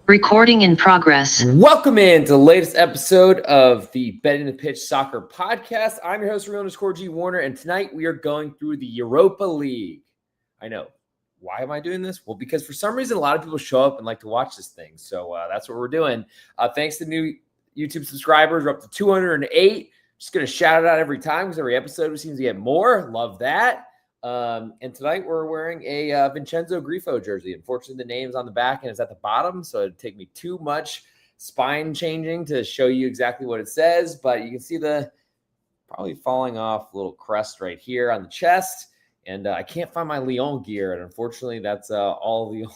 Recording in progress. Welcome in to the latest episode of the Betting the Pitch Soccer Podcast. I'm your host, Real_G Warner, and tonight we are going through the Europa League. I know. Why am I doing this? Well, because for some reason, a lot of people show up and like to watch this thing. So that's what we're doing. Thanks to new YouTube subscribers. We're up to 208. Just going to shout it out every time because every episode seems to get more. Love that. And tonight we're wearing a Vincenzo Grifo jersey. Unfortunately, the name's on the back and it's at the bottom, so it'd take me too much spine changing to show you exactly what it says. But you can see the probably falling off little crest right here on the chest. And I can't find my Lyon gear, and unfortunately, that's all the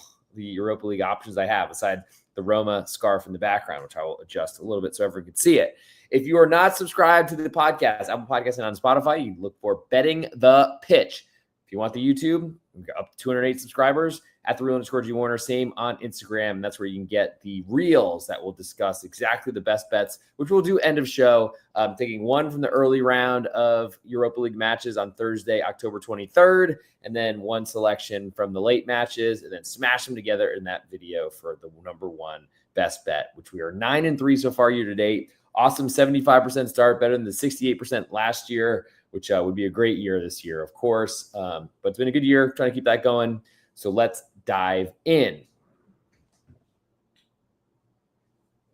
Europa League options I have, aside the Roma scarf in the background, which I will adjust a little bit so everyone can see it. If you are not subscribed to the podcast, Apple Podcasts and on Spotify, you look for Betting the Pitch. If you want the YouTube, we've got up to 208 subscribers at the Real_G Warner. Same on Instagram. And that's where you can get the reels that will discuss exactly the best bets, which we'll do end of show. Taking one from the early round of Europa League matches on Thursday, October 23rd, and then one selection from the late matches, and then smash them together in that video for the number one best bet, which we are 9-3 so far year to date. Awesome 75% start, better than the 68% last year, which would be a great year this year, of course. But it's been a good year, trying to keep that going. So let's dive in.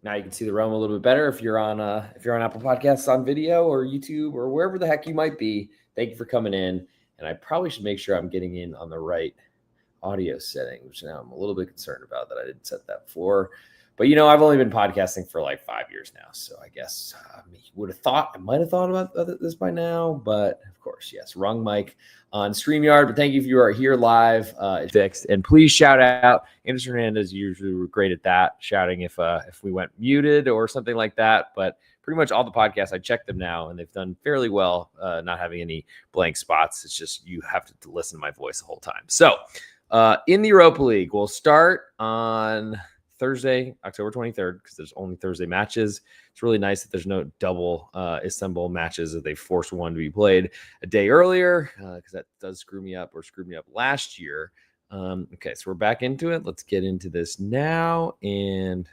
Now you can see the Rome a little bit better if you're on Apple Podcasts on video or YouTube or wherever the heck you might be. Thank you for coming in. And I probably should make sure I'm getting in on the right audio setting, which now I'm a little bit concerned about that I didn't set that before. But, you know, I've only been podcasting for like 5 years now. So I guess I might have thought about this by now. But, of course, yes, wrong mic on StreamYard. But thank you if you are here live. It's fixed. And please shout out. Anderson Hernandez usually were great at that, shouting if we went muted or something like that. But pretty much all the podcasts, I checked them now, and they've done fairly well, not having any blank spots. It's just you have to listen to my voice the whole time. So in the Europa League, we'll start on Thursday, October 23rd, because there's only Thursday matches. It's really nice that there's no double Istanbul matches, that they forced one to be played a day earlier, because that does screw me up last year. Okay, so we're back into it. Let's get into this now, and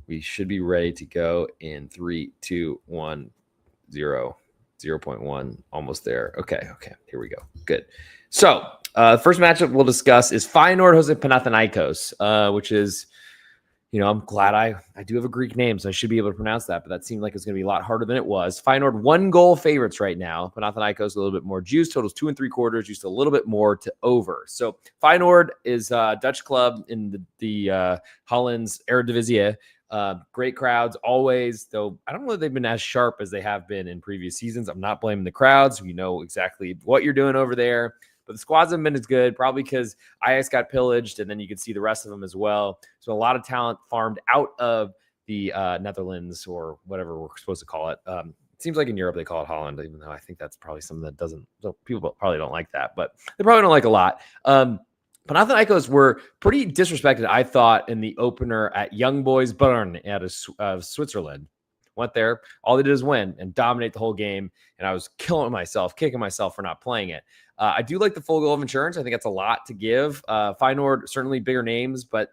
we should be ready to go in 3, 2, 1, 0, 0.1, almost there. Okay, here we go. Good. So first matchup we'll discuss is Feyenoord hosting Panathinaikos, which is, you know, I'm glad I do have a Greek name, so I should be able to pronounce that, but that seemed like it's going to be a lot harder than it was. Feyenoord 1-goal favorites right now. Panathinaikos a little bit more juice. Totals 2 3/4, just a little bit more to over. So Feyenoord is a Dutch club in the Holland's Eredivisie. Great crowds always, though I don't know if they've been as sharp as they have been in previous seasons. I'm not blaming the crowds. We know exactly what you're doing over there. But the squads haven't been as good, probably because Ajax got pillaged, and then you could see the rest of them as well. So a lot of talent farmed out of the Netherlands, or whatever we're supposed to call it. It seems like in Europe they call it Holland, even though I think that's probably something that doesn't. So people probably don't like that, but they probably don't like a lot. Panathinaikos were pretty disrespected, I thought, in the opener at Young Boys Bern out of Switzerland. Went there, all they did is win and dominate the whole game, and I was kicking myself for not playing it. I do like the full goal of insurance. I think that's a lot to give. Feyenoord, certainly bigger names, but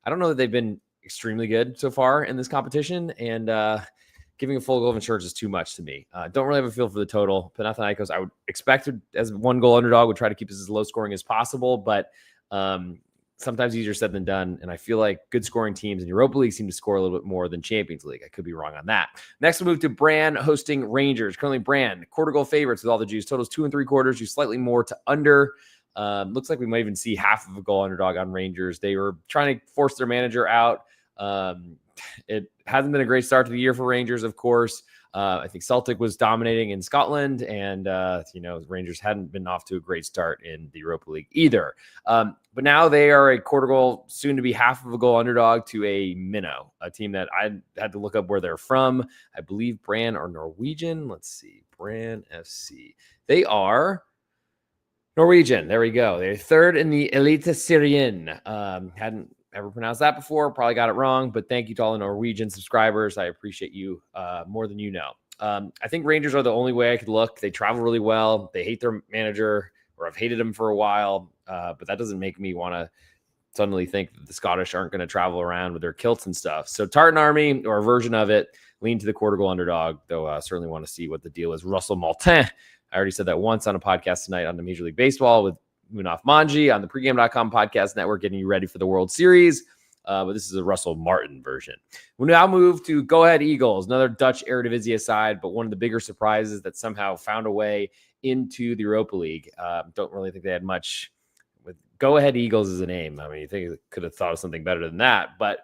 I don't know that they've been extremely good so far in this competition, and giving a full goal of insurance is too much to me. Don't really have a feel for the total. Panathinaikos, I would expect as 1-goal underdog, would try to keep this as low scoring as possible, but sometimes easier said than done. And I feel like good scoring teams in Europa League seem to score a little bit more than Champions League. I could be wrong on that. Next, we'll move to Brann hosting Rangers. Currently Brann, quarter goal favorites with all the juice. Totals 2 3/4, juice slightly more to under. Looks like we might even see half of a goal underdog on Rangers. They were trying to force their manager out. It hasn't been a great start to the year for Rangers, of course. I think Celtic was dominating in Scotland, and Rangers hadn't been off to a great start in the Europa League either. But now they are a quarter goal, soon to be half of a goal underdog to a Minnow, a team that I had to look up where they're from. I believe Brann are Norwegian. Let's see, Brann FC. They are Norwegian. There we go. They're third in the Eliteserien. Hadn't ever pronounced that before. Probably got it wrong, but thank you to all the Norwegian subscribers. I appreciate you more than you know. I think Rangers are the only way I could look. They travel really well. They hate their manager, or I've hated him for a while, but that doesn't make me want to suddenly think that the Scottish aren't going to travel around with their kilts and stuff. So Tartan Army, or a version of it, lean to the quarter goal underdog, though I certainly want to see what the deal is. Russell Maltin, I already said that once on a podcast tonight on the Major League Baseball with Munaf Manji on the pregame.com podcast network, getting you ready for the World Series. But this is a Russell Martin version. We'll now move to Go Ahead Eagles, another Dutch Eredivisie side, but one of the bigger surprises that somehow found a way into the Europa League. Don't really think they had much with Go Ahead Eagles as a name. I mean, you think they could have thought of something better than that, but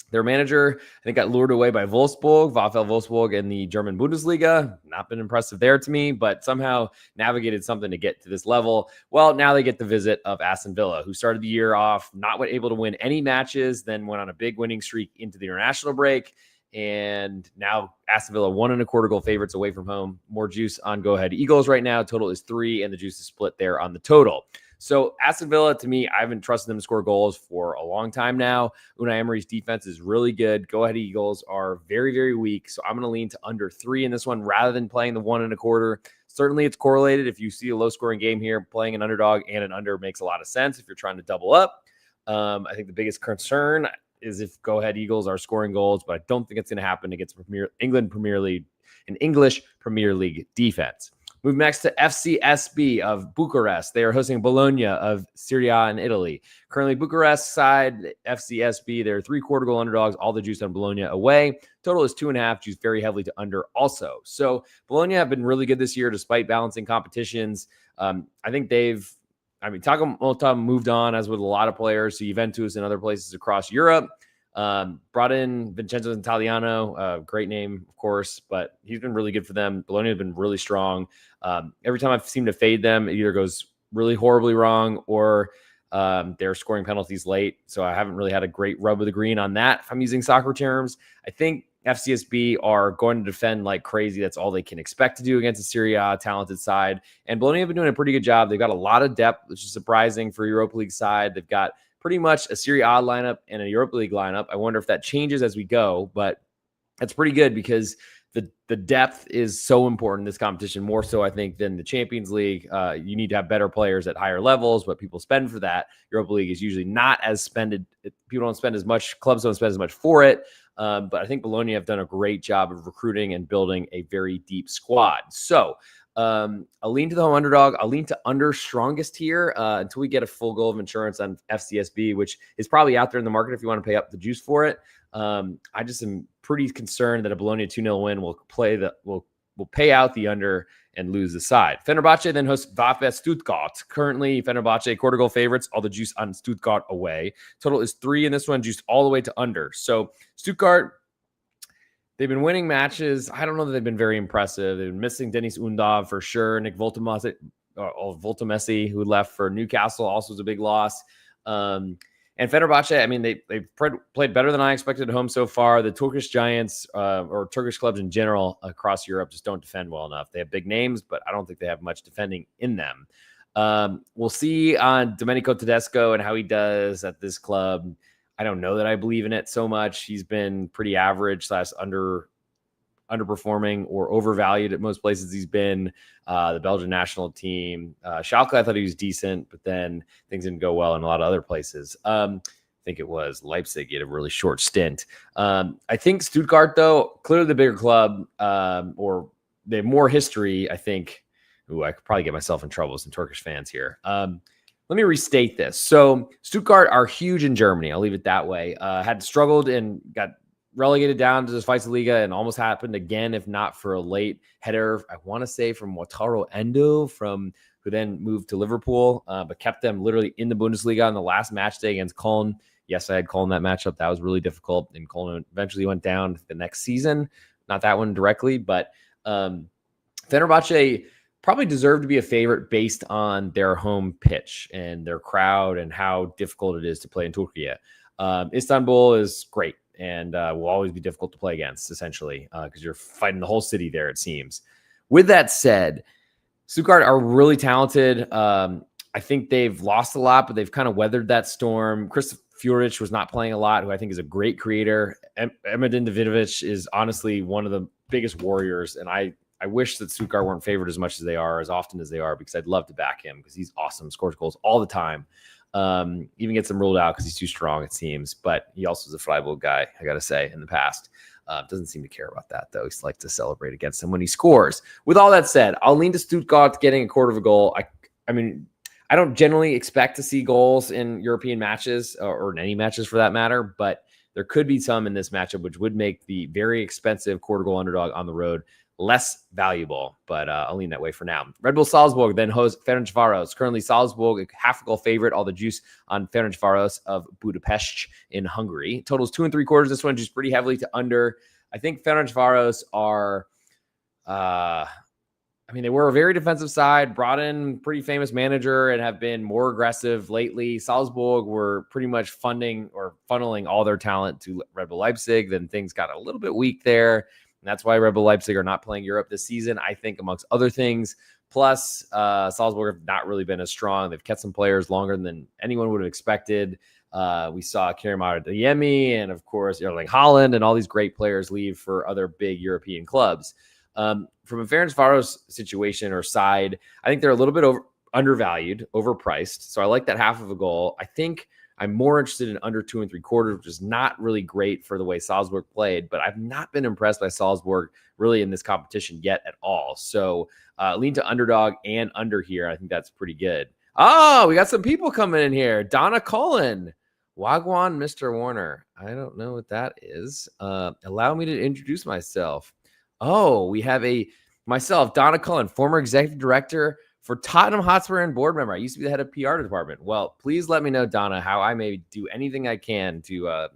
their manager, I think, got lured away by VfL Wolfsburg in the German Bundesliga. Not been impressive there to me, but somehow navigated something to get to this level. Well, now they get the visit of Aston Villa, who started the year off not able to win any matches, then went on a big winning streak into the international break. And now Aston Villa 1.25 goal favorites away from home. More juice on Go Ahead Eagles right now. Total is 3, and the juice is split there on the total. So Aston Villa, to me, I haven't trusted them to score goals for a long time now. Unai Emery's defense is really good. Go Ahead Eagles are very, very weak. So I'm going to lean to under 3 in this one rather than playing the 1.25. Certainly it's correlated. If you see a low-scoring game here, playing an underdog and an under makes a lot of sense if you're trying to double up. I think the biggest concern is if Go Ahead Eagles are scoring goals, but I don't think it's going to happen against English Premier League defense. Move next to FCSB of Bucharest. They are hosting Bologna of Serie A in Italy. Currently, Bucharest side, FCSB, they're 3/4 goal underdogs, all the juice on Bologna away. Total is 2.5, juice very heavily to under also. So Bologna have been really good this year despite balancing competitions. I think Taco Mota moved on, as with a lot of players, to Juventus and other places across Europe. Brought in Vincenzo Italiano, great name, of course, but he's been really good for them. Bologna has been really strong. Every time I've seemed to fade them, it either goes really horribly wrong or they're scoring penalties late. So I haven't really had a great rub of the green on that, if I'm using soccer terms. I think FCSB are going to defend like crazy. That's all they can expect to do against a Serie A talented side. And Bologna have been doing a pretty good job. They've got a lot of depth, which is surprising for Europa League side. They've got pretty much a Serie A lineup and a Europa League lineup. I wonder if that changes as we go, but that's pretty good because the depth is so important in this competition, more so, I think, than the Champions League. You need to have better players at higher levels, but people spend for that. Europa League is usually not as spended. People don't spend as much. Clubs don't spend as much for it. But I think Bologna have done a great job of recruiting and building a very deep squad. So I'll lean to the home underdog. I'll lean to under strongest here until we get a full goal of insurance on FCSB, which is probably out there in the market if you want to pay up the juice for it. I just am pretty concerned that a Bologna 2-0 win will pay out the under and lose the side. Fenerbahce then hosts VfB Stuttgart. Currently, Fenerbahce quarter goal favorites, all the juice on Stuttgart away. Total is 3 in this one, juiced all the way to under. So Stuttgart, they've been winning matches. I don't know that they've been very impressive. They've been missing Dennis Undav for sure. Nick Voltemesi, who left for Newcastle, also was a big loss. And Fenerbahce, I mean, they've played better than I expected at home so far. The Turkish giants or Turkish clubs in general across Europe just don't defend well enough. They have big names, but I don't think they have much defending in them. We'll see on Domenico Tedesco and how he does at this club. I don't know that I believe in it so much. He's been pretty average / underperforming or overvalued at most places he's been. The Belgian national team. Schalke, I thought he was decent, but then things didn't go well in a lot of other places. I think it was Leipzig. He had a really short stint. I think Stuttgart, though, clearly the bigger club, or they have more history, I think. I could probably get myself in trouble with some Turkish fans here. Let me restate this. So Stuttgart are huge in Germany. I'll leave it that way. Had struggled and got relegated down to the Zweite and almost happened again, if not for a late header, I want to say, from Wataru Endo, who then moved to Liverpool, but kept them literally in the Bundesliga on the last match day against Köln. Yes, I had Köln that matchup. That was really difficult, and Köln eventually went down the next season. Not that one directly, but Fenerbahce probably deserve to be a favorite based on their home pitch and their crowd and how difficult it is to play in Turkey. Istanbul is great and will always be difficult to play against, essentially, because you're fighting the whole city there, it seems. With that said, Stuttgart are really talented. I think they've lost a lot, but they've kind of weathered that storm. Chris Furic was not playing a lot, who I think is a great creator. Emedin Davidovic is honestly one of the biggest warriors, and I wish that Stuttgart weren't favored as much as they are, as often as they are, because I'd love to back him because he's awesome, scores goals all the time. Even gets him ruled out because he's too strong, it seems. But he also is a Freiburg guy, I got to say, in the past. Doesn't seem to care about that, though. He's like to celebrate against him when he scores. With all that said, I'll lean to Stuttgart getting a quarter of a goal. I mean, I don't generally expect to see goals in European matches or in any matches for that matter, but there could be some in this matchup, which would make the very expensive quarter goal underdog on the road less valuable, but I'll lean that way for now. Red Bull Salzburg then hosts Ferencváros. Currently, Salzburg, a half a goal favorite. All the juice on Ferencváros of Budapest in Hungary. Totals 2.75. This one just pretty heavily to under. I think Ferencváros are, they were a very defensive side, brought in pretty famous manager and have been more aggressive lately. Salzburg were pretty much funneling all their talent to Red Bull Leipzig. Then things got a little bit weak there. And that's why Red Bull Leipzig are not playing Europe this season, I think, amongst other things. Plus, Salzburg have not really been as strong. They've kept some players longer than anyone would have expected. We saw Karim Adeyemi and, of course, Erling Haaland and all these great players leave for other big European clubs. From a Ferencváros situation or side, I think they're a little bit undervalued, overpriced. So I like that half of a goal. I think I'm more interested in under 2.75, which is not really great for the way Salzburg played, but I've not been impressed by Salzburg really in this competition yet at all. So lean to underdog and under here. I think that's pretty good. Oh, we got some people coming in here. Donna Cullen, Wagwan, Mr. Warner. I don't know what that is. Allow me to introduce myself. Oh, we have myself, Donna Cullen, former executive director for Tottenham Hotspur and board member. I used to be the head of PR department. Well, please let me know, Donna, how I may do anything I can to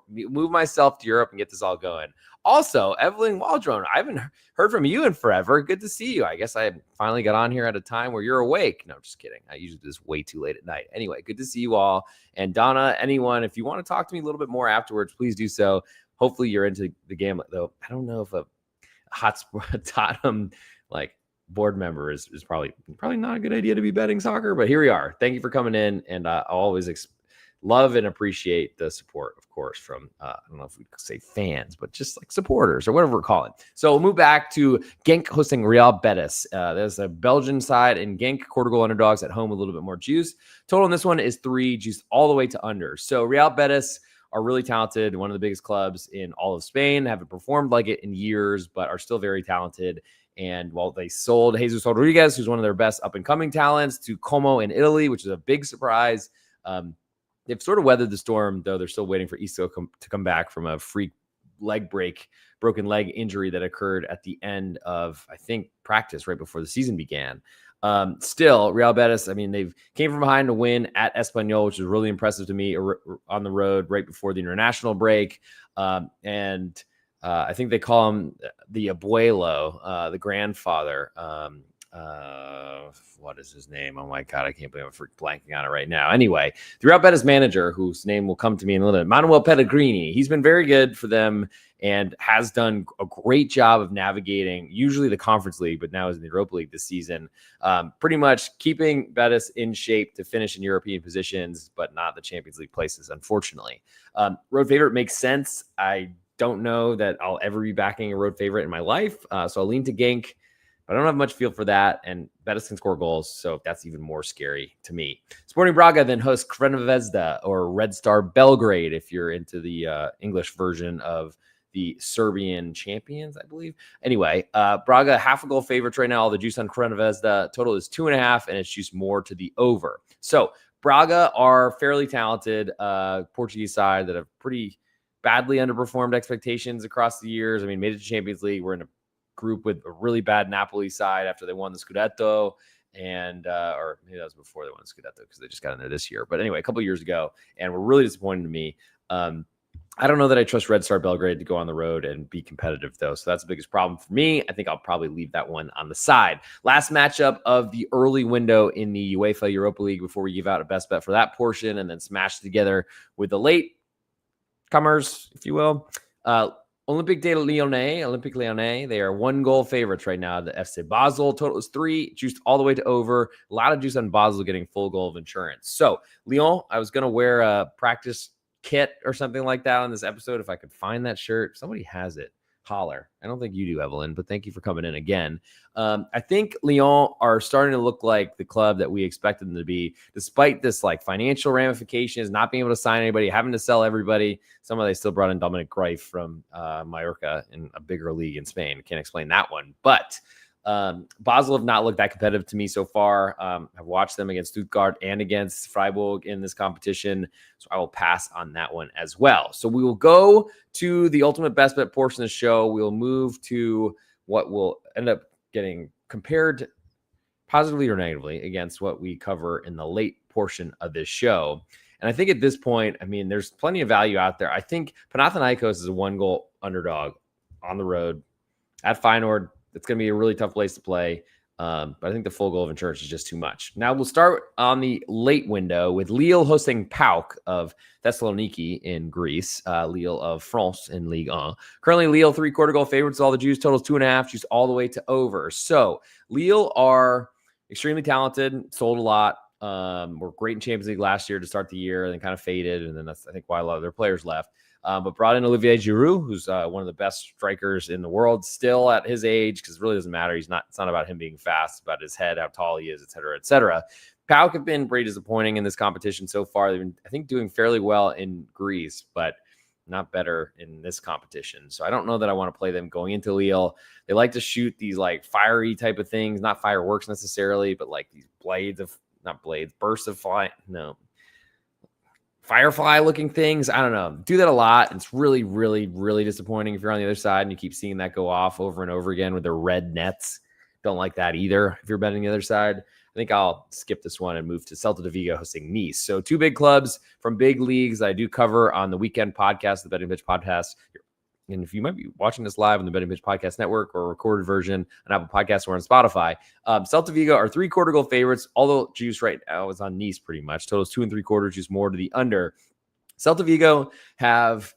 move myself to Europe and get this all going. Also, Evelyn Waldron, I haven't heard from you in forever. Good to see you. I guess I finally got on here at a time where you're awake. No, just kidding. I usually do this way too late at night. Anyway, good to see you all. And Donna, anyone, if you want to talk to me a little bit more afterwards, please do so. Hopefully you're into the game, though. I don't know if a Hotspur Tottenham board member is probably not a good idea to be betting soccer, but here we are. Thank you for coming in, and I always love and appreciate the support, of course, from I don't know if we could say fans, but just like supporters or whatever we're calling. So we'll move back to Genk hosting Real Betis. There's a Belgian side, and Genk quarter goal underdogs at home, a little bit more juice. Total in this one is 3, juiced all the way to under. So Real Betis are really talented, one of the biggest clubs in all of Spain, haven't performed like it in years, but are still very talented. And while they sold Jesus Rodriguez, who's one of their best up-and-coming talents, to Como in Italy, which is a big surprise, they've sort of weathered the storm, though they're still waiting for Isco to come back from a freak broken leg injury that occurred at the end of, I think, practice right before the season began. Still, Real Betis, they came from behind to win at Espanyol, which is really impressive to me on the road right before the international break. I think they call him the abuelo, the grandfather. What is his name? Oh my God, I can't believe I'm blanking on it right now. Anyway, the Real Betis manager, whose name will come to me in a little bit, Manuel Pellegrini, he's been very good for them and has done a great job of navigating usually the Conference League, but now is in the Europa League this season, pretty much keeping Betis in shape to finish in European positions, but not the Champions League places, unfortunately. Road favorite makes sense. I don't know that I'll ever be backing a road favorite in my life, so I'll lean to Genk, but I don't have much feel for that, and Betis can score goals, so that's even more scary to me. Sporting Braga then hosts Crvena Zvezda, or Red Star Belgrade, if you're into the English version of the Serbian champions, I believe. Anyway, Braga, half a goal favorites right now. All the juice on Crvena Zvezda. Total is 2.5, and it's juiced more to the over. So Braga are fairly talented Portuguese side that have pretty badly underperformed expectations across the years. Made it to Champions League. We're in a group with a really bad Napoli side after they won the Scudetto, and or maybe that was before they won the Scudetto because they just got in there this year. But anyway, a couple of years ago, and we're really disappointed to me. I don't know that I trust Red Star Belgrade to go on the road and be competitive, though. So that's the biggest problem for me. I think I'll probably leave that one on the side. Last matchup of the early window in the UEFA Europa League before we give out a best bet for that portion and then smash together with the late comers, if you will. Olympique Lyonnais, they are 1-goal favorites right now. The FC Basel total is 3, juiced all the way to over. A lot of juice on Basel getting full goal of insurance. So Lyon, I was going to wear a practice kit or something like that on this episode if I could find that shirt. Somebody has it. Holler. I don't think you do, Evelyn, but thank you for coming in again. I think Lyon are starting to look like the club that we expected them to be, despite this like financial ramifications, not being able to sign anybody, having to sell everybody. Somehow they still brought in Dominic Greif from Mallorca in a bigger league in Spain. Can't explain that one, but Basel have not looked that competitive to me so far. I've watched them against Stuttgart and against Freiburg in this competition, so I will pass on that one as well. So we will go to the ultimate best bet portion of the show. We will move to what will end up getting compared positively or negatively against what we cover in the late portion of this show. And I think at this point, I mean, there's plenty of value out there. I think Panathinaikos is a 1-goal underdog on the road at Feyenoord. It's going to be a really tough place to play. But I think the full goal of insurance is just too much. Now we'll start on the late window with Lille hosting PAOK of Thessaloniki in Greece, Lille of France in Ligue 1. Currently, Lille 3/4 goal favorites. All the juice totals 2.5, juice all the way to over. So Lille are extremely talented, sold a lot. Were great in Champions League last year to start the year, and then kind of faded. And then that's, I think, why a lot of their players left. But brought in Olivier Giroud, who's one of the best strikers in the world still at his age, because it really doesn't matter. It's not about him being fast, it's about his head, how tall he is, et cetera, et cetera. PAOK have been pretty disappointing in this competition so far. They've been, I think, doing fairly well in Greece, but not better in this competition. So I don't know that I want to play them going into Lille. They like to shoot these like fiery type of things, not fireworks necessarily, but like these bursts of fire. No. Firefly looking things. I don't know. Do that a lot. It's really, really, really disappointing if you're on the other side and you keep seeing that go off over and over again with their red nets. Don't like that either if you're betting the other side. I think I'll skip this one and move to Celta de Vigo hosting Nice. So two big clubs from big leagues I do cover on the weekend podcast, the Betting Pitch podcast. And if you might be watching this live on the Betting Pitch Podcast Network or a recorded version on Apple Podcasts or on Spotify, Celta Vigo are 3/4 goal favorites. Although juice right now is on Nice pretty much. Totals 2 3/4, juice more to the under. Celta Vigo have,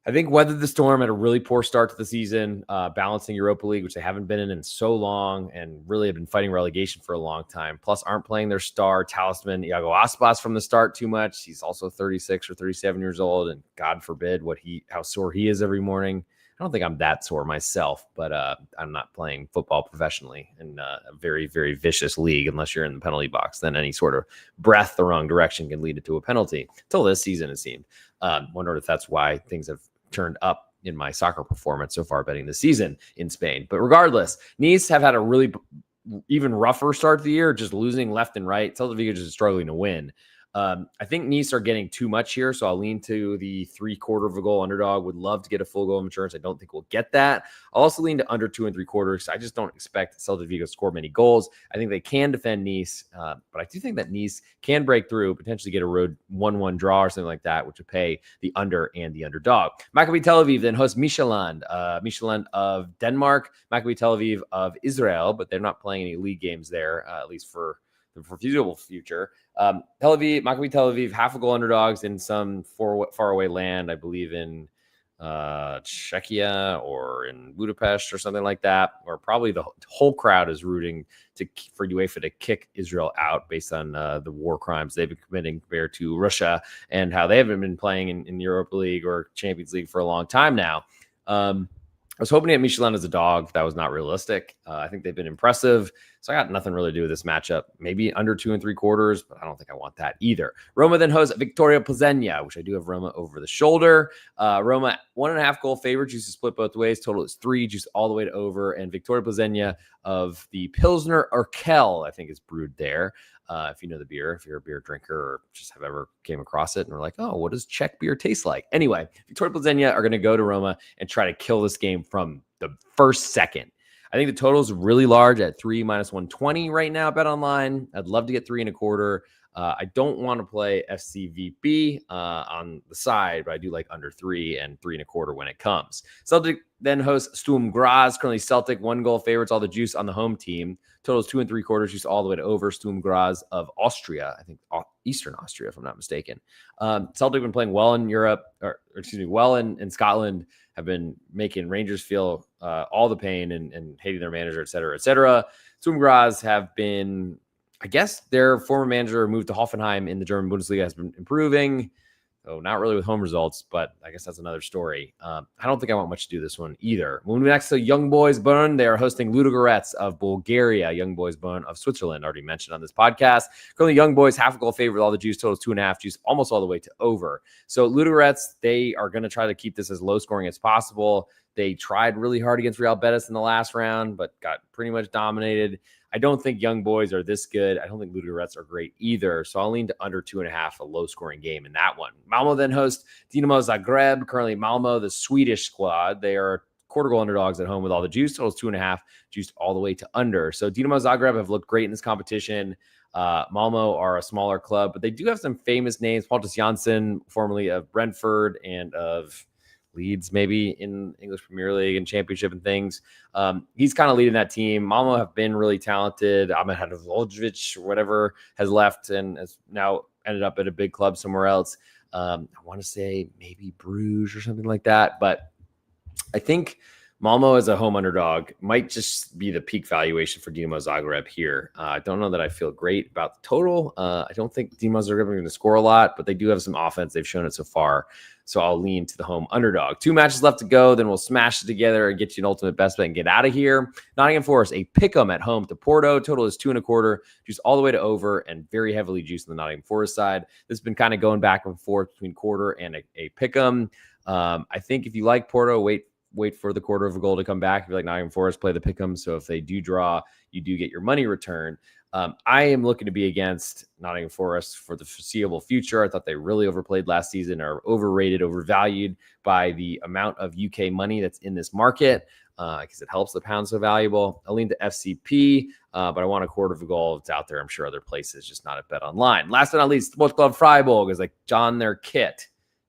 I think, weathered the storm at a really poor start to the season, balancing Europa League, which they haven't been in so long, and really have been fighting relegation for a long time. Plus, aren't playing their star talisman, Iago Aspas, from the start too much. He's also 36 or 37 years old, and God forbid how sore he is every morning. I don't think I'm that sore myself, but I'm not playing football professionally in a very, very vicious league unless you're in the penalty box. Then any sort of breath the wrong direction can lead it to a penalty. Until this season, it seemed. Wondered if that's why things have turned up in my soccer performance so far betting this season in Spain. But regardless, Nice have had a really even rougher start to the year, just losing left and right. Celta Vigo just struggling to win. I think Nice are getting too much here, so I'll lean to the 3/4 of a goal underdog. Would love to get a full goal of insurance. I don't think we'll get that. I'll also lean to under 2 3/4. I just don't expect Celta Vigo to score many goals. I think they can defend Nice, but I do think that Nice can break through, potentially get a road 1-1 draw or something like that, which would pay the under and the underdog. Maccabi Tel Aviv then hosts Michelin of Denmark, Maccabi Tel Aviv of Israel, but they're not playing any league games there, at least for the foreseeable future. Maccabi Tel Aviv, half a goal underdogs in some far away land, I believe in Czechia or in Budapest or something like that, where probably the whole crowd is rooting for UEFA to kick Israel out based on the war crimes they've been committing compared to Russia and how they haven't been playing in the Europa League or Champions League for a long time now. I was hoping to get Michelin as a dog. That was not realistic. I think they've been impressive. So I got nothing really to do with this matchup. Maybe under 2 3/4, but I don't think I want that either. Roma then hosts Victoria Plzeň, which I do have Roma over the shoulder. Roma, 1.5 goal favorite. Juice is split both ways. Total is 3. Juice all the way to over. And Victoria Plzeň of the Pilsner Urquell, I think, is brewed there. If you know the beer, if you're a beer drinker or just have ever came across it and are like, oh, what does Czech beer taste like? Anyway, Victoria Plzeň are going to go to Roma and try to kill this game from the first second. I think the total is really large at 3 minus 120 right now, bet online. I'd love to get 3 1/4. I don't want to play FCVB on the side, but I do like under 3 and 3 1/4 when it comes. Celtic then hosts Sturm Graz, currently Celtic 1 goal favorites, all the juice on the home team. Total is 2 3/4, juice all the way to over. Sturm Graz of Austria, I think Eastern Austria, if I'm not mistaken. Celtic have been playing well in Europe, well in Scotland, have been making Rangers feel all the pain and hating their manager, et cetera, et cetera. Sturm Graz have been, I guess their former manager moved to Hoffenheim in the German Bundesliga has been improving. So not really with home results, but I guess that's another story. I don't think I want much to do this one either. Moving next to Young Boys Bern, they are hosting Ludogorets of Bulgaria. Young Boys Bern of Switzerland, already mentioned on this podcast. Currently, Young Boys half a goal favorite with all the juice totals 2.5 juice, almost all the way to over. So Ludogorets, they are going to try to keep this as low scoring as possible. They tried really hard against Real Betis in the last round, but got pretty much dominated. I don't think Young Boys are this good. I don't think Ludogorets are great either. So I'll lean to under 2.5, a low-scoring game in that one. Malmo then hosts Dinamo Zagreb. Currently, Malmo, the Swedish squad, they are quarter goal underdogs at home with all the juice. Totals 2.5, juiced all the way to under. So Dinamo Zagreb have looked great in this competition. Malmo are a smaller club, but they do have some famous names. Pontus Jansson, formerly of Brentford and of Leeds, maybe in English Premier League and Championship and things. He's kind of leading that team. Malmo have been really talented. Ahmed Hadvoljic or whatever has left and has now ended up at a big club somewhere else. I want to say maybe Bruges or something like that. But I think Malmo as a home underdog might just be the peak valuation for Dinamo Zagreb here. I don't know that I feel great about the total. I don't think Dinamo Zagreb are going to score a lot, but they do have some offense. They've shown it so far. So I'll lean to the home underdog. 2 matches left to go. Then we'll smash it together and get you an ultimate best bet and get out of here. Nottingham Forest, a pick'em at home to Porto. Total is 2.25. Juice all the way to over and very heavily juiced on the Nottingham Forest side. This has been kind of going back and forth between quarter and a pick'em. I think if you like Porto, wait for the quarter of a goal to come back. If you like Nottingham Forest, play the pick'em. So if they do draw, you do get your money returned. I am looking to be against Nottingham Forest for the foreseeable future. I thought they really overplayed last season, are overrated, overvalued by the amount of UK money that's in this market because it helps the pound so valuable. I'll lean to FCP, but I want a quarter of a goal. It's out there. I'm sure other places, just not at Bet Online. Last but not least, Sports Club Freiburg is like don their kit.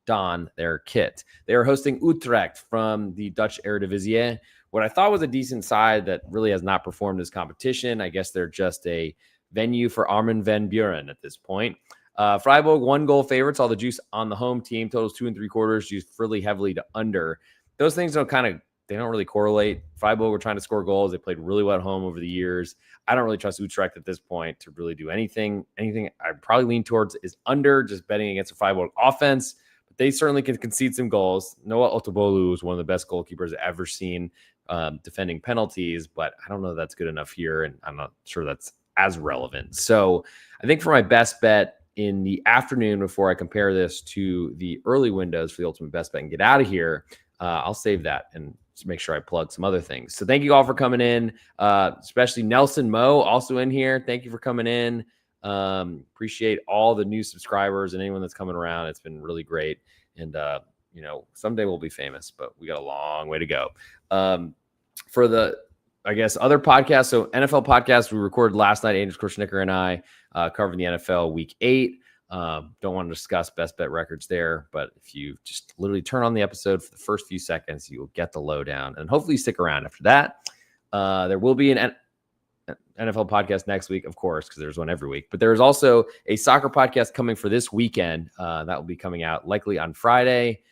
They are hosting Utrecht from the Dutch Eredivisie. What I thought was a decent side that really has not performed this competition. I guess they're just a venue for Armin van Buren at this point. Freiburg, 1-goal favorites, all the juice on the home team. Totals 2.75, juiced fairly heavily to under. Those things they don't really correlate. Freiburg were trying to score goals. They played really well at home over the years. I don't really trust Utrecht at this point to really do anything. Anything I probably lean towards is under, just betting against the Freiburg offense. They certainly can concede some goals. Noah Otobolu is one of the best goalkeepers I've ever seen defending penalties, but I don't know if that's good enough here, and I'm not sure that's as relevant. So I think for my best bet in the afternoon, before I compare this to the early windows for the ultimate best bet and get out of here, I'll save that and just make sure I plug some other things. So thank you all for coming in, especially Nelson Moe, also in here. Thank you for coming in. Appreciate all the new subscribers and anyone that's coming around. It's been really great. And, someday we'll be famous, but we got a long way to go. For the, I guess, other podcasts. So NFL podcast, we recorded last night, Andrew Korshnicker and I, covering the NFL week 8. Don't want to discuss best bet records there, but if you just literally turn on the episode for the first few seconds, you'll get the lowdown and hopefully stick around after that. There will be an NFL podcast next week, of course, because there's one every week. But there's also a soccer podcast coming for this weekend that will be coming out likely on Friday,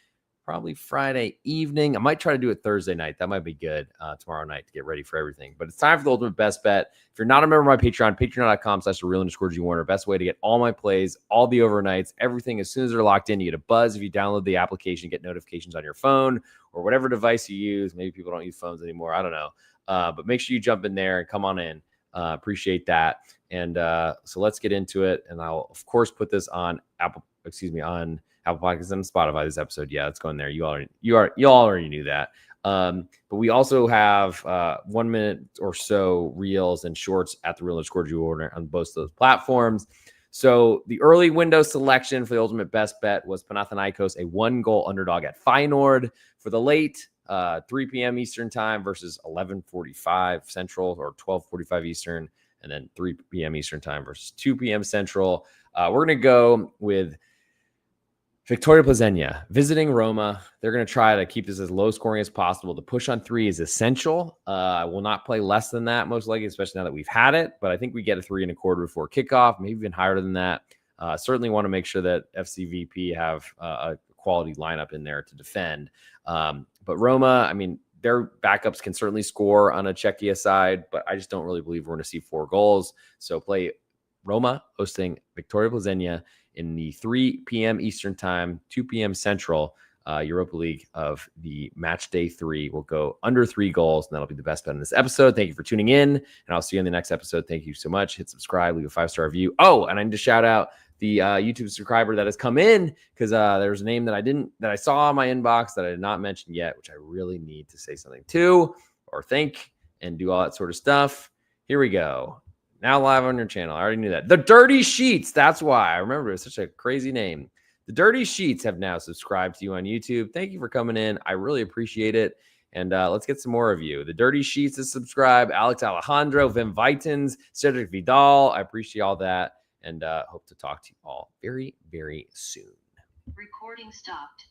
probably Friday evening. I might try to do it Thursday night. That might be good tomorrow night to get ready for everything. But it's time for the ultimate best bet. If you're not a member of my Patreon, patreon.com/thereal_G-Warner. Best way to get all my plays, all the overnights, everything as soon as they're locked in. You get a buzz if you download the application, get notifications on your phone or whatever device you use. Maybe people don't use phones anymore. I don't know. But make sure you jump in there and come on in. Appreciate that. And so let's get into it. And I'll, of course, put this on Apple Podcasts and Spotify this episode. Yeah, it's going there. You all already knew that. But we also have 1 minute or so reels and shorts at the Real_G-Warner on both those platforms. So the early window selection for the ultimate best bet was Panathinaikos, a 1-goal underdog at Feyenoord. For the late, 3 p.m. Eastern time versus 11:45 Central or 12:45 Eastern, and then 3 p.m. Eastern time versus 2 p.m. Central. We're going to go with Victoria Plzeňa visiting Roma. They're going to try to keep this as low scoring as possible. The push on 3 is essential. I will not play less than that, most likely, especially now that we've had it. But I think we get a 3.25 before kickoff, maybe even higher than that. Certainly want to make sure that FCVP have a quality lineup in there to defend. But Roma, I mean, their backups can certainly score on a Czechia side, but I just don't really believe we're going to see 4 goals. So play Roma hosting Victoria Plzeňa in the 3 p.m. Eastern time, 2 p.m. Central. Europa League of the match day 3 will go under 3 goals, and that'll be the best bet in this episode. Thank you for tuning in, and I'll see you in the next episode. Thank you so much. Hit subscribe, leave a 5-star review. Oh, and I need to shout out the YouTube subscriber that has come in, because there's a name that I saw in my inbox that I did not mention yet, which I really need to say something to or thank and do all that sort of stuff. Here we go. Now live on your channel. I already knew that. The Dirty Sheets. That's why I remember it was such a crazy name. The Dirty Sheets have now subscribed to you on YouTube. Thank you for coming in. I really appreciate it. And let's get some more of you. The Dirty Sheets is subscribed. Alex Alejandro, Vim Vitens, Cedric Vidal. I appreciate all that. And hope to talk to you all very, very soon. Recording stopped.